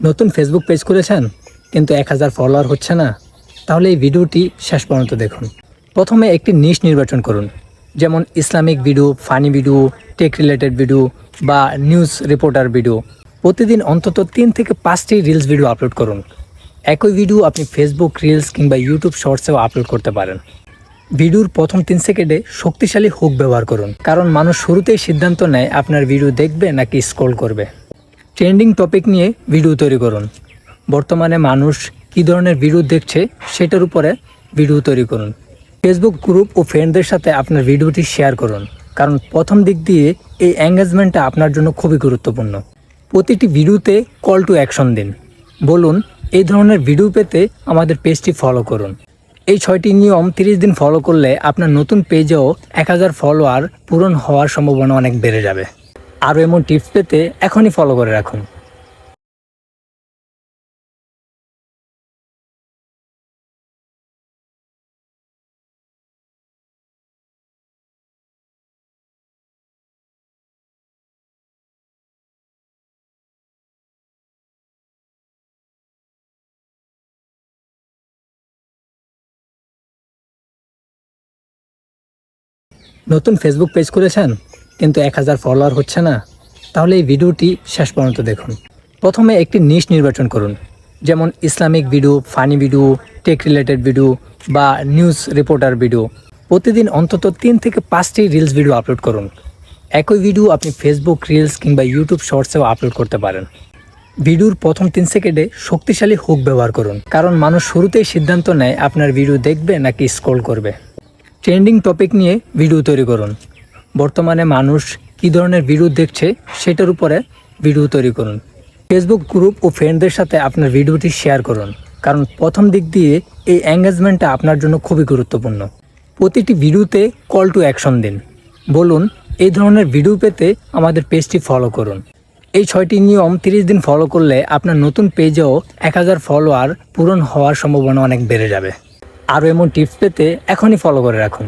নতুন Facebook page খুলেছেন কিন্তু 1000 ফলোয়ার হচ্ছে না, তাহলে এই ভিডিওটি শেষ পর্যন্ত দেখুন। প্রথমে একটি নিশ নির্বাচন করুন, যেমন Islamic video, funny video, tech related video বা নিউজ রিপোর্টার ভিডিও। প্রতিদিন অন্তত 3 থেকে 5টি রিলস ভিডিও আপলোড করুন। একই ভিডিও আপনি ফেসবুক রিলস কিংবা ইউটিউব শর্টসেও আপলোড করতে পারেন। ভিডিওর প্রথম 3 সেকেন্ডে শক্তিশালী হুক ব্যবহার করুন, কারণ মানুষ শুরুতেই সিদ্ধান্ত নেয় আপনার ভিডিও দেখবে নাকি স্ক্রল করবে। ট্রেন্ডিং টপিক নিয়ে ভিডিও তৈরি করুন। বর্তমানে মানুষ কী ধরনের ভিডিও দেখছে সেটার উপরে ভিডিও তৈরি করুন। ফেসবুক গ্রুপ ও ফ্রেন্ডদের সাথে আপনার ভিডিওটি শেয়ার করুন, কারণ প্রথম দিক দিয়ে এই এঙ্গেজমেন্টটা আপনার জন্য খুবই গুরুত্বপূর্ণ। প্রতিটি ভিডিওতে কল টু অ্যাকশন দিন। বলুন, এই ধরনের ভিডিও পেতে আমাদের পেজটি ফলো করুন। এই 6টি নিয়ম 30 দিন ফলো করলে আপনার নতুন পেজেও 1000 ফলোয়ার পূরণ হওয়ার সম্ভাবনা অনেক বেড়ে যাবে। আরও এমন টিপস পেতে এখনই ফলো করে রাখুন। নতুন ফেসবুক পেজ খুলেছেন কিন্তু 1000 ফলোয়ার হচ্ছে না, তাহলে এই ভিডিওটি শেষ পর্যন্ত দেখুন। প্রথমে একটি নিশ নির্বাচন করুন, যেমন Islamic video, funny video, tech related video বা নিউজ রিপোর্টার ভিডিও। প্রতিদিন অন্তত 3 থেকে 5টি রিলস ভিডিও আপলোড করুন। একই ভিডিও আপনি ফেসবুক রিলস কিংবা ইউটিউব শর্টসেও আপলোড করতে পারেন। ভিডিওর প্রথম 3 সেকেন্ডে শক্তিশালী হুক ব্যবহার করুন, কারণ মানুষ শুরুতেই সিদ্ধান্ত নেয় আপনার ভিডিও দেখবে নাকি স্ক্রল করবে। ট্রেন্ডিং টপিক নিয়ে ভিডিও তৈরি করুন। বর্তমানে মানুষ কী ধরনের ভিডিও দেখছে সেটার উপরে ভিডিও তৈরি করুন। ফেসবুক গ্রুপ ও ফ্রেন্ডদের সাথে আপনার ভিডিওটি শেয়ার করুন, কারণ প্রথম দিক দিয়ে এই এঙ্গেজমেন্টটা আপনার জন্য খুবই গুরুত্বপূর্ণ। প্রতিটি ভিডিওতে কল টু অ্যাকশন দিন। বলুন, এই ধরনের ভিডিও পেতে আমাদের পেজটি ফলো করুন। এই 6টি নিয়ম 30 দিন ফলো করলে আপনার নতুন পেজেও 1000 ফলোয়ার পূরণ হওয়ার সম্ভাবনা অনেক বেড়ে যাবে। আরও এমন টিপস পেতে এখনই ফলো করে রাখুন।